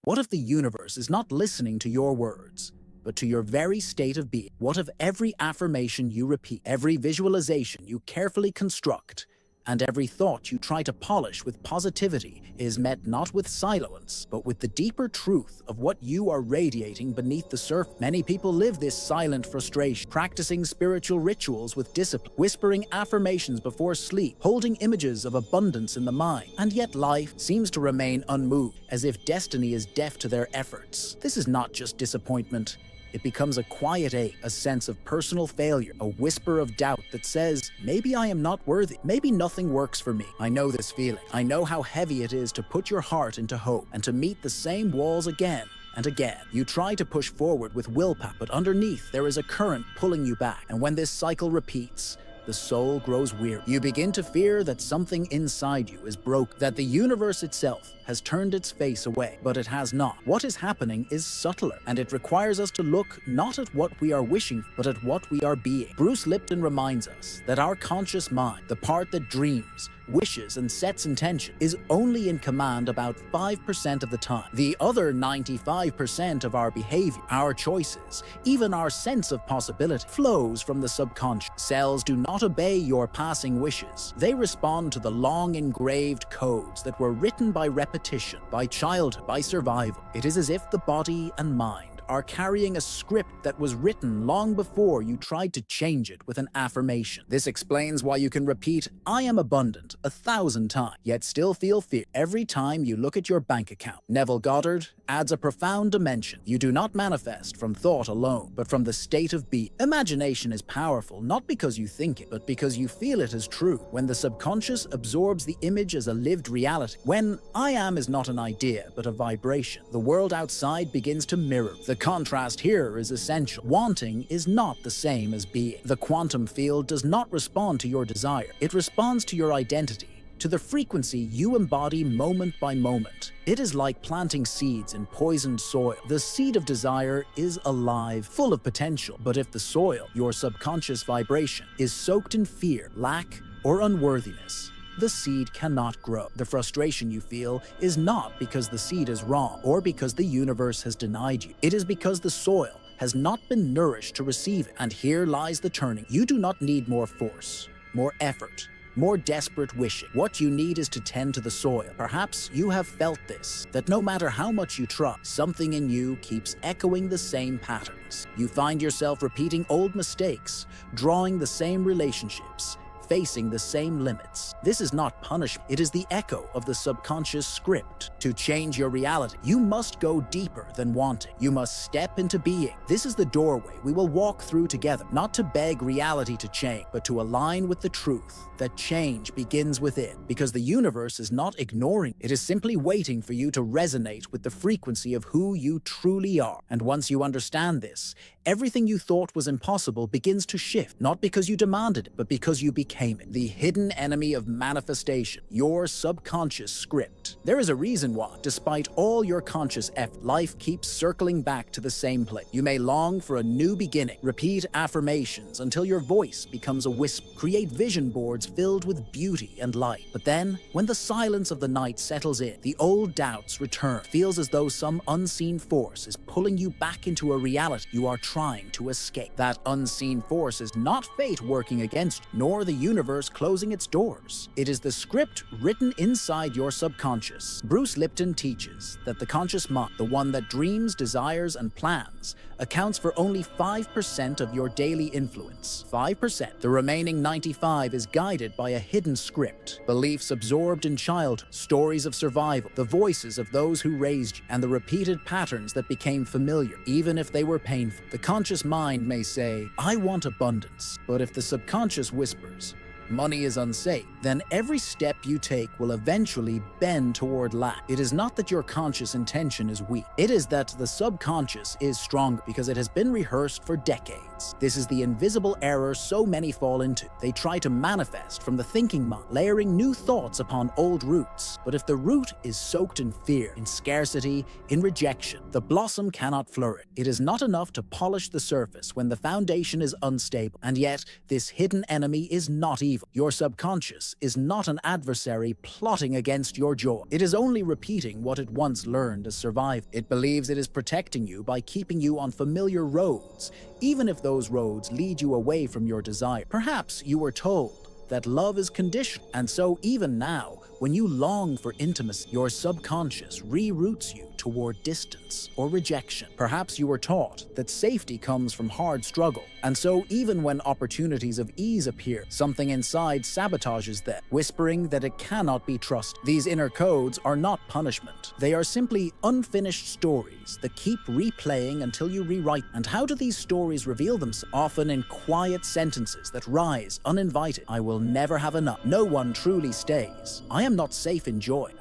What if the universe is not listening to your words, but to your very state of being? What if every affirmation you repeat, every visualization you carefully construct, and every thought you try to polish with positivity is met not with silence, but with the deeper truth of what you are radiating beneath the surface? Many people live this silent frustration, practicing spiritual rituals with discipline, whispering affirmations before sleep, holding images of abundance in the mind, and yet life seems to remain unmoved, as if destiny is deaf to their efforts. This is not just disappointment. It becomes a quiet ache, a sense of personal failure, a whisper of doubt that says, maybe I am not worthy, maybe nothing works for me. I know this feeling. I know how heavy it is to put your heart into hope and to meet the same walls again and again. You try to push forward with willpower, but underneath there is a current pulling you back. And when this cycle repeats, the soul grows weary. You begin to fear that something inside you is broken, that the universe itself has turned its face away, but it has not. What is happening is subtler, and it requires us to look not at what we are wishing, but at what we are being. Bruce Lipton reminds us that our conscious mind, the part that dreams, wishes, and sets intention, is only in command about 5% of the time. The other 95% of our behavior, our choices, even our sense of possibility, flows from the subconscious. Cells do not obey your passing wishes. They respond to the long engraved codes that were written by repetition, by childhood, by survival. It is as if the body and mind are carrying a script that was written long before you tried to change it with an affirmation. This explains why you can repeat, "I am abundant," 1,000 times, yet still feel fear every time you look at your bank account. Neville Goddard adds a profound dimension. You do not manifest from thought alone, but from the state of being. Imagination is powerful, not because you think it, but because you feel it as true. When the subconscious absorbs the image as a lived reality, when I am is not an idea, but a vibration, the world outside begins to mirror. The contrast here is essential. Wanting is not the same as being. The quantum field does not respond to your desire. It responds to your identity, to the frequency you embody moment by moment. It is like planting seeds in poisoned soil. The seed of desire is alive, full of potential. But if the soil, your subconscious vibration, is soaked in fear, lack, or unworthiness, the seed cannot grow. The frustration you feel is not because the seed is wrong or because the universe has denied you. It is because the soil has not been nourished to receive it. And here lies the turning. You do not need more force, more effort, more desperate wishing. What you need is to tend to the soil. Perhaps you have felt this, that no matter how much you try, something in you keeps echoing the same patterns. You find yourself repeating old mistakes, drawing the same relationships, facing the same limits. This is not punishment. It is the echo of the subconscious script. To change your reality, you must go deeper than wanting. You must step into being. This is the doorway we will walk through together, not to beg reality to change, but to align with the truth that change begins within. Because the universe is not ignoring. It is simply waiting for you to resonate with the frequency of who you truly are. And once you understand this, everything you thought was impossible begins to shift, not because you demanded it, but because you became it. The hidden enemy of manifestation, your subconscious script. There is a reason why, despite all your conscious effort, life keeps circling back to the same place. You may long for a new beginning, repeat affirmations until your voice becomes a whisper, create vision boards filled with beauty and light. But then, when the silence of the night settles in, the old doubts return. It feels as though some unseen force is pulling you back into a reality you are trying to escape. That unseen force is not fate working against you, nor the universe closing its doors. It is the script written inside your subconscious. Bruce Lipton teaches that the conscious mind, the one that dreams, desires, and plans, accounts for only 5% of your daily influence. 5%. The remaining 95% is guided by a hidden script. Beliefs absorbed in childhood, stories of survival, the voices of those who raised you, and the repeated patterns that became familiar, even if they were painful. The conscious mind may say, "I want abundance," but if the subconscious whispers, "Money is unsafe," then every step you take will eventually bend toward lack. It is not that your conscious intention is weak. It is that the subconscious is stronger because it has been rehearsed for decades. This is the invisible error so many fall into. They try to manifest from the thinking mind, layering new thoughts upon old roots. But if the root is soaked in fear, in scarcity, in rejection, the blossom cannot flourish. It is not enough to polish the surface when the foundation is unstable. And yet, this hidden enemy is not evil. evil. Your subconscious is not an adversary plotting against your joy. It is only repeating what it once learned as survival. It believes it is protecting you by keeping you on familiar roads, even if those roads lead you away from your desire. Perhaps you were told that love is conditional, and so even now, when you long for intimacy, your subconscious reroutes you toward distance or rejection. Perhaps you were taught that safety comes from hard struggle, and so even when opportunities of ease appear, something inside sabotages them, whispering that it cannot be trusted. These inner codes are not punishment. They are simply unfinished stories that keep replaying until you rewrite. And how do these stories reveal themselves? Often in quiet sentences that rise uninvited. I will never have enough. No one truly stays. I am not safe in joy.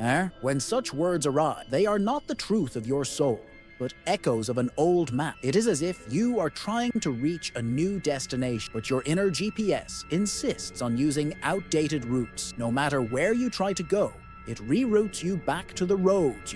When such words arrive, they are not the truth of your soul, but echoes of an old map. It is as if you are trying to reach a new destination, but your inner GPS insists on using outdated routes. No matter where you try to go, it reroutes you back to the roads,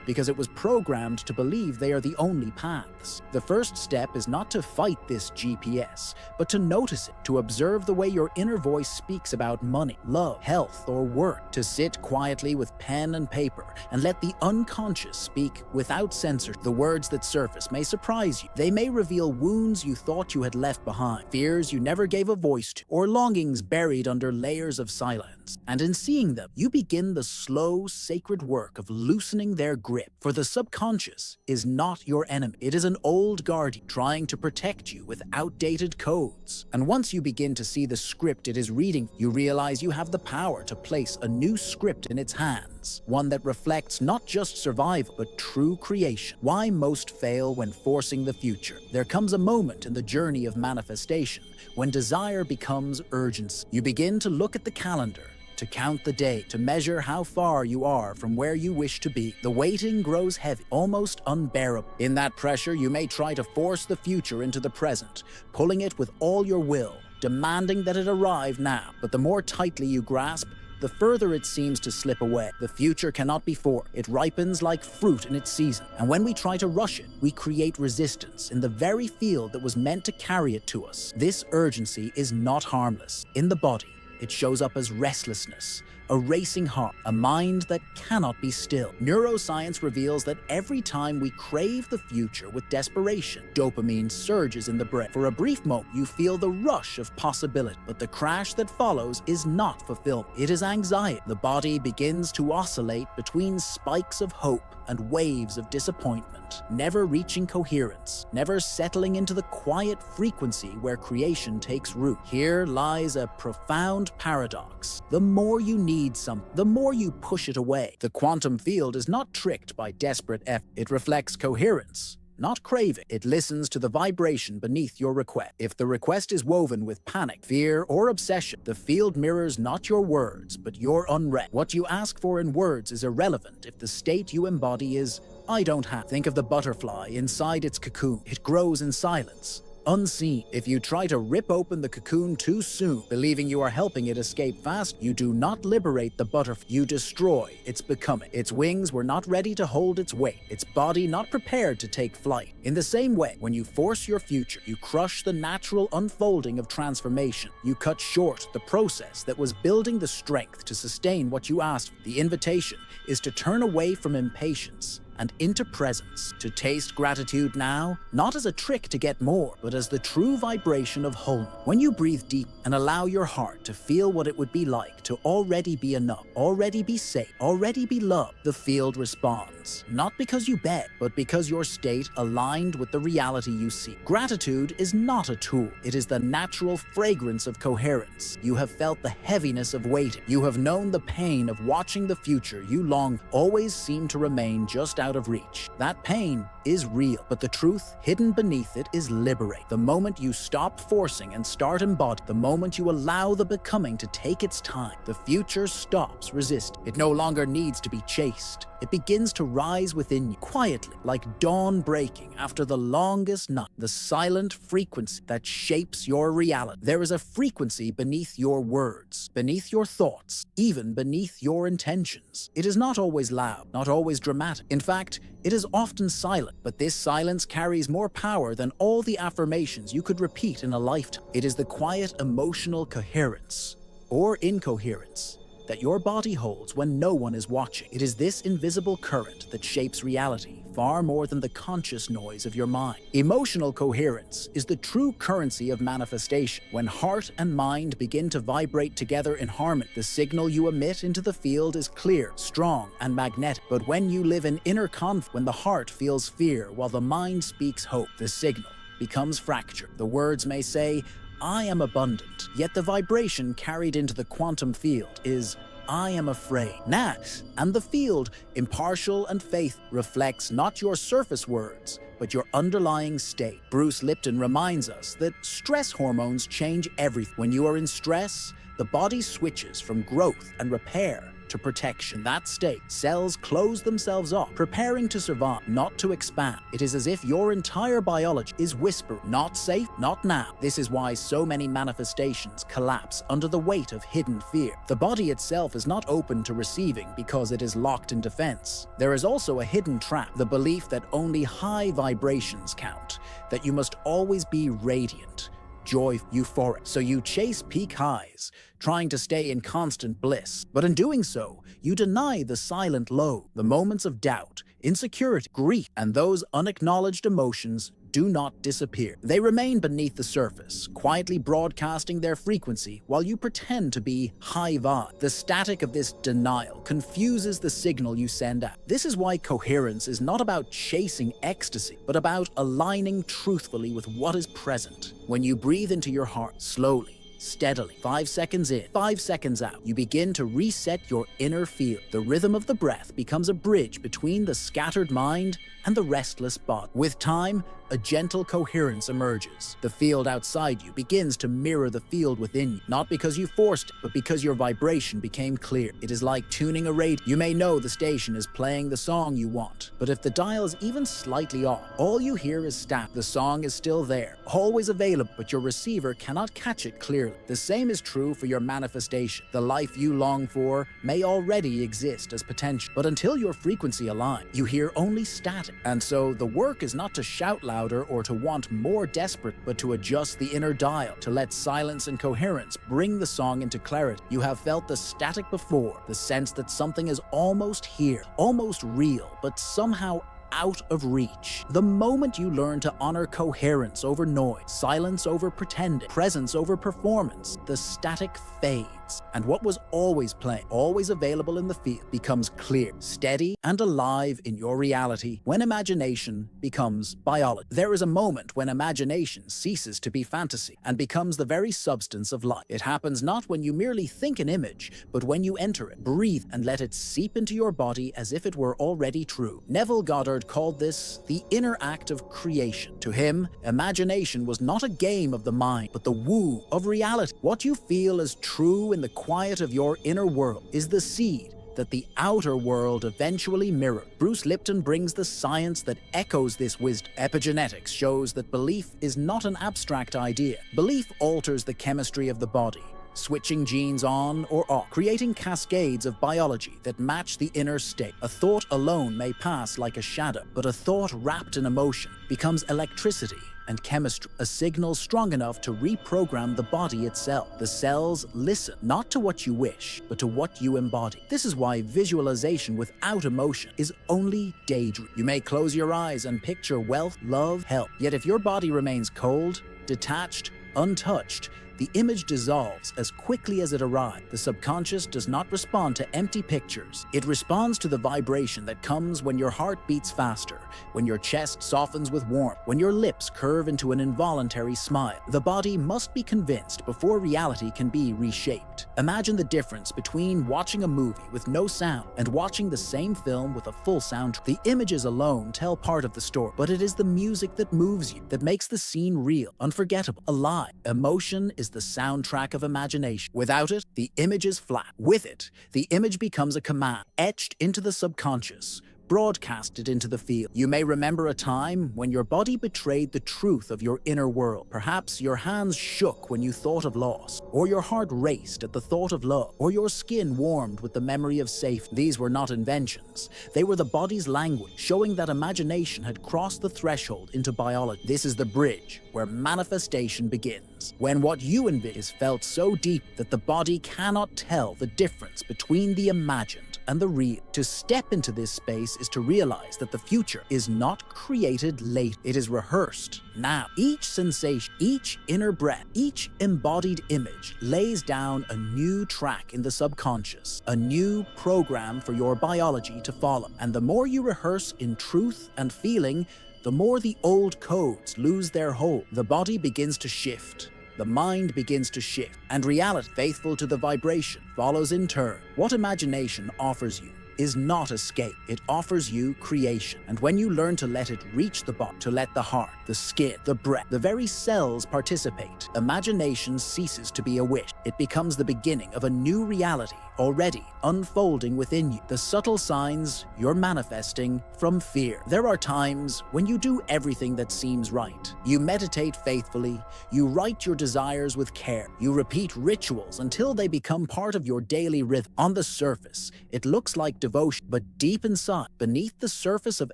because it was programmed to believe they are the only paths. The first step is not to fight this GPS, but to notice it, to observe the way your inner voice speaks about money, love, health, or work, to sit quietly with pen and paper and let the unconscious speak without censor. The words that surface may surprise you. They may reveal wounds you thought you had left behind, fears you never gave a voice to, or longings buried under layers of silence. And in seeing them, you begin the slow, sacred work of loosening their grip. For the subconscious is not your enemy. It is an old guardian trying to protect you with outdated codes. And once you begin to see the script it is reading, you realize you have the power to place a new script in its hands, one that reflects not just survival, but true creation. Why most fail when forcing the future? There comes a moment in the journey of manifestation when desire becomes urgency. You begin to look at the calendar, to count the day, to measure how far you are from where you wish to be. The waiting grows heavy, almost unbearable. In that pressure, you may try to force the future into the present, pulling it with all your will, demanding that it arrive now. But the more tightly you grasp, the further it seems to slip away. The future cannot be forced. It ripens like fruit in its season. And when we try to rush it, we create resistance in the very field that was meant to carry it to us. This urgency is not harmless. In the body, it shows up as restlessness, a racing heart, a mind that cannot be still. Neuroscience reveals that every time we crave the future with desperation, dopamine surges in the brain. For a brief moment, you feel the rush of possibility, but the crash that follows is not fulfillment. It is anxiety. The body begins to oscillate between spikes of hope and waves of disappointment, never reaching coherence, never settling into the quiet frequency where creation takes root. Here lies a profound paradox. The more you need something, the more you push it away. The quantum field is not tricked by desperate effort. It reflects coherence, not craving. It listens to the vibration beneath your request. If the request is woven with panic, fear, or obsession, the field mirrors not your words, but your unrest. What you ask for in words is irrelevant if the state you embody is, I don't have. Think of the butterfly inside its cocoon. It grows in silence, unseen. If you try to rip open the cocoon too soon, believing you are helping it escape fast, you do not liberate the butterfly. You destroy its becoming. Its wings were not ready to hold its weight, its body not prepared to take flight. In the same way, when you force your future, you crush the natural unfolding of transformation. You cut short the process that was building the strength to sustain what you asked for. The invitation is to turn away from impatience and into presence, to taste gratitude now, not as a trick to get more, but as the true vibration of wholeness. When you breathe deep and allow your heart to feel what it would be like to already be enough, already be safe, already be loved, the field responds. Not because you beg, but because your state aligned with the reality you seek. Gratitude is not a tool. It is the natural fragrance of coherence. You have felt the heaviness of waiting. You have known the pain of watching the future you long always seem to remain just out of reach. That pain is real, but the truth hidden beneath it is liberating. The moment you stop forcing and start embodying, the moment you allow the becoming to take its time, the future stops resisting. It no longer needs to be chased. It begins to rise within you, quietly, like dawn breaking after the longest night, the silent frequency that shapes your reality. There is a frequency beneath your words, beneath your thoughts, even beneath your intentions. It is not always loud, not always dramatic. In fact, it is often silent, but this silence carries more power than all the affirmations you could repeat in a lifetime. It is the quiet emotional coherence, or incoherence that your body holds when no one is watching. It is this invisible current that shapes reality far more than the conscious noise of your mind. Emotional coherence is the true currency of manifestation. When heart and mind begin to vibrate together in harmony, the signal you emit into the field is clear, strong, and magnetic. But when you live in inner conflict, when the heart feels fear while the mind speaks hope, the signal becomes fractured. The words may say, "I am abundant," yet the vibration carried into the quantum field is, "I am afraid." And the field, impartial and faith, reflects not your surface words, but your underlying state. Bruce Lipton reminds us that stress hormones change everything. When you are in stress, the body switches from growth and repair to protection. In that state, cells close themselves off, preparing to survive, not to expand. It is as if your entire biology is whispering, "Not safe, not now." This is why so many manifestations collapse under the weight of hidden fear. The body itself is not open to receiving because it is locked in defense. There is also a hidden trap, the belief that only high vibrations count, that you must always be radiant, joy, euphoric. So you chase peak highs, trying to stay in constant bliss. But in doing so, you deny the silent low, the moments of doubt, insecurity, grief, and those unacknowledged emotions do not disappear. They remain beneath the surface, quietly broadcasting their frequency while you pretend to be high vibe. The static of this denial confuses the signal you send out. This is why coherence is not about chasing ecstasy, but about aligning truthfully with what is present. When you breathe into your heart slowly, steadily, 5 seconds in, 5 seconds out, you begin to reset your inner field. The rhythm of the breath becomes a bridge between the scattered mind and the restless body. With time, a gentle coherence emerges. The field outside you begins to mirror the field within you, not because you forced it, but because your vibration became clear. It is like tuning a radio. You may know the station is playing the song you want, but if the dial is even slightly off, all you hear is static. The song is still there, always available, but your receiver cannot catch it clearly. The same is true for your manifestation. The life you long for may already exist as potential, but until your frequency aligns, you hear only static. And so the work is not to shout louder or to want more desperate, but to adjust the inner dial, to let silence and coherence bring the song into clarity. You have felt the static before, the sense that something is almost here, almost real, but somehow out of reach. The moment you learn to honor coherence over noise, silence over pretending, presence over performance, the static fades. And what was always playing, always available in the field, becomes clear, steady, and alive in your reality. When imagination becomes biology. There is a moment when imagination ceases to be fantasy and becomes the very substance of life. It happens not when you merely think an image, but when you enter it, breathe, and let it seep into your body as if it were already true. Neville Goddard called this the inner act of creation. To him, imagination was not a game of the mind, but the woo of reality. What you feel as true in the quiet of your inner world is the seed that the outer world eventually mirrored. Bruce Lipton brings the science that echoes this wisdom. Epigenetics shows that belief is not an abstract idea. Belief alters the chemistry of the body, switching genes on or off, creating cascades of biology that match the inner state. A thought alone may pass like a shadow, but a thought wrapped in emotion becomes electricity and chemistry, a signal strong enough to reprogram the body itself. The cells listen not to what you wish, but to what you embody. This is why visualization without emotion is only daydream. You may close your eyes and picture wealth, love, health. Yet if your body remains cold, detached, untouched, the image dissolves as quickly as it arrived. The subconscious does not respond to empty pictures. It responds to the vibration that comes when your heart beats faster, when your chest softens with warmth, when your lips curve into an involuntary smile. The body must be convinced before reality can be reshaped. Imagine the difference between watching a movie with no sound and watching the same film with a full soundtrack. The images alone tell part of the story, but it is the music that moves you, that makes the scene real, unforgettable, alive. Emotion is the soundtrack of imagination. Without it, the image is flat. With it, the image becomes a command, etched into the subconscious. broadcast it into the field. You may remember a time when your body betrayed the truth of your inner world. Perhaps your hands shook when you thought of loss, or your heart raced at the thought of love, or your skin warmed with the memory of safety. These were not inventions. They were the body's language, showing that imagination had crossed the threshold into biology. This is the bridge where manifestation begins. When what you envision is felt so deep that the body cannot tell the difference between the imagined and the real. To step into this space is to realize that the future is not created late, it is rehearsed now. Each sensation, each inner breath, each embodied image lays down a new track in the subconscious, a new program for your biology to follow. And the more you rehearse in truth and feeling, the more the old codes lose their hold. The body begins to shift. The mind begins to shift, and reality, faithful to the vibration, follows in turn. What imagination offers you is not escape. It offers you creation. And when you learn to let it reach the body, to let the heart, the skin, the breath, the very cells participate, imagination ceases to be a wish. It becomes the beginning of a new reality already unfolding within you. The subtle signs you're manifesting from fear. There are times when you do everything that seems right. You meditate faithfully, you write your desires with care, you repeat rituals until they become part of your daily rhythm. On the surface, it looks like devotion, but deep inside, beneath the surface of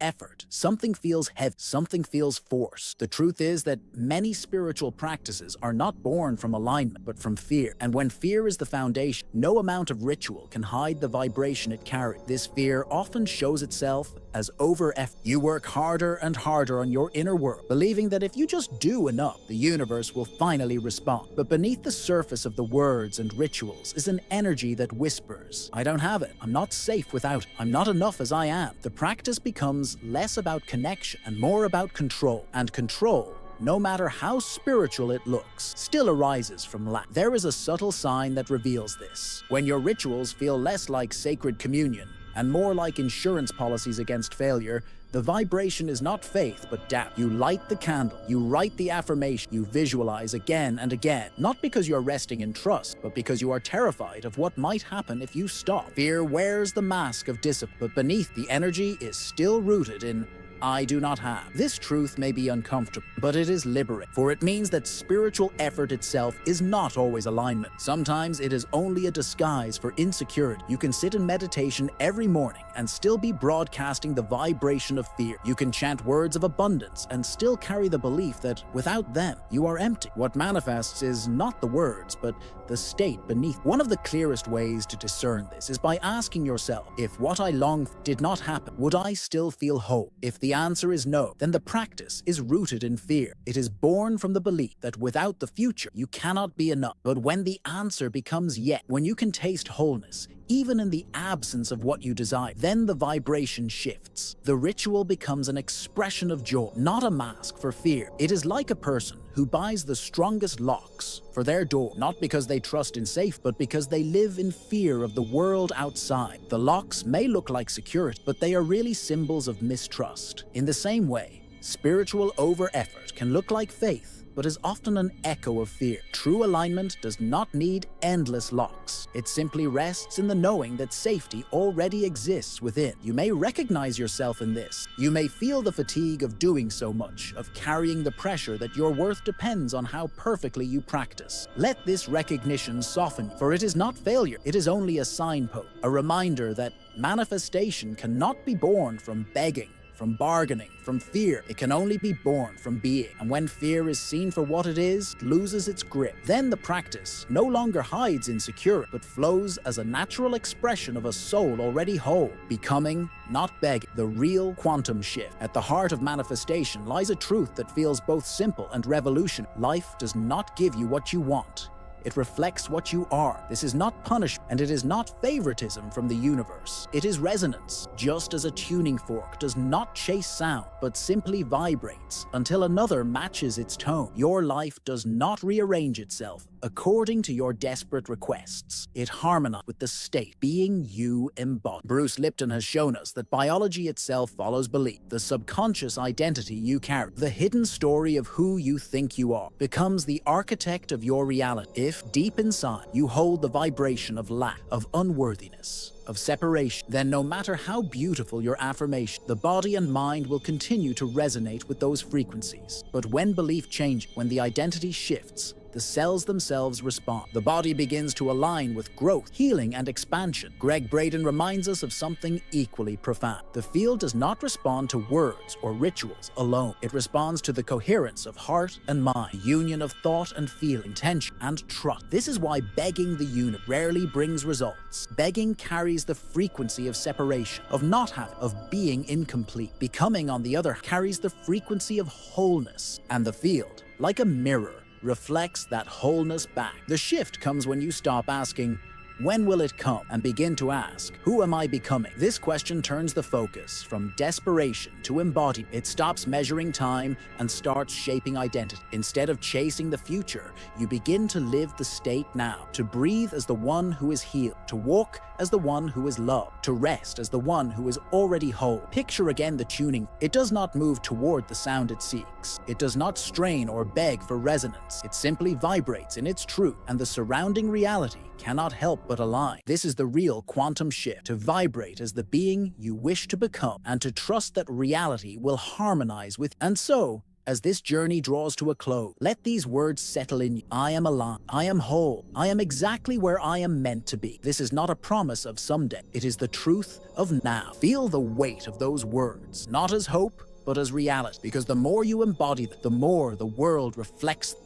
effort, something feels heavy, something feels forced. The truth is that many spiritual practices are not born from alignment, but from fear. And when fear is the foundation, no amount of ritual can hide the vibration it carries. This fear often shows itself as over-effort. You work harder and harder on your inner world, believing that if you just do enough, the universe will finally respond. But beneath the surface of the words and rituals is an energy that whispers, I don't have it, I'm not safe without it, I'm not enough as I am. The practice becomes less about connection and more about control. And control, no matter how spiritual it looks, still arises from lack. There is a subtle sign that reveals this. When your rituals feel less like sacred communion and more like insurance policies against failure, the vibration is not faith, but doubt. You light the candle, you write the affirmation, you visualize again and again, not because you're resting in trust, but because you are terrified of what might happen if you stop. Fear wears the mask of discipline, but beneath the energy is still rooted in I do not have. This truth may be uncomfortable, but it is liberating, for it means that spiritual effort itself is not always alignment. Sometimes it is only a disguise for insecurity. You can sit in meditation every morning and still be broadcasting the vibration of fear. You can chant words of abundance and still carry the belief that without them, you are empty. What manifests is not the words, but the state beneath. One of the clearest ways to discern this is by asking yourself, if what I long for did not happen, would I still feel whole? If the answer is no, then the practice is rooted in fear. It is born from the belief that without the future, you cannot be enough. But when the answer becomes yes, when you can taste wholeness, even in the absence of what you desire, then the vibration shifts. The ritual becomes an expression of joy, not a mask for fear. It is like a person who buys the strongest locks for their door, not because they trust in safe, but because they live in fear of the world outside. The locks may look like security, but they are really symbols of mistrust. In the same way, spiritual over-effort can look like faith, but is often an echo of fear. True alignment does not need endless locks. It simply rests in the knowing that safety already exists within. You may recognize yourself in this. You may feel the fatigue of doing so much, of carrying the pressure that your worth depends on how perfectly you practice. Let this recognition soften you, for it is not failure. It is only a signpost, a reminder that manifestation cannot be born from begging, from bargaining, from fear. It can only be born from being. And when fear is seen for what it is, it loses its grip. Then the practice no longer hides insecurity, but flows as a natural expression of a soul already whole, becoming, not begging. The real quantum shift. At the heart of manifestation lies a truth that feels both simple and revolutionary. Life does not give you what you want. It reflects what you are. This is not punishment, and it is not favoritism from the universe. It is resonance, just as a tuning fork does not chase sound, but simply vibrates until another matches its tone. Your life does not rearrange itself according to your desperate requests. It harmonizes with the state being you embody. Bruce Lipton has shown us that biology itself follows belief. The subconscious identity you carry, the hidden story of who you think you are, becomes the architect of your reality. If deep inside you hold the vibration of lack, of unworthiness, of separation, then no matter how beautiful your affirmation, the body and mind will continue to resonate with those frequencies. But when belief changes, when the identity shifts, the cells themselves respond. The body begins to align with growth, healing, and expansion. Greg Braden reminds us of something equally profound. The field does not respond to words or rituals alone. It responds to the coherence of heart and mind, the union of thought and feeling, intention and trust. This is why begging the universe rarely brings results. Begging carries the frequency of separation, of not having, of being incomplete. Becoming, on the other, carries the frequency of wholeness. And the field, like a mirror, reflects that wholeness back. The shift comes when you stop asking, when will it come? And begin to ask, who am I becoming? This question turns the focus from desperation to embodiment. It stops measuring time and starts shaping identity. Instead of chasing the future, you begin to live the state now, to breathe as the one who is healed, to walk as the one who is loved, to rest as the one who is already whole. Picture again the tuning. It does not move toward the sound it seeks. It does not strain or beg for resonance. It simply vibrates in its truth, and the surrounding reality cannot help but align. This is the real quantum shift, to vibrate as the being you wish to become, and to trust that reality will harmonize with. And so, as this journey draws to a close, let these words settle in you. I am alive. I am whole. I am exactly where I am meant to be. This is not a promise of someday. It is the truth of now. Feel the weight of those words, not as hope, but as reality. Because the more you embody them, the more the world reflects them.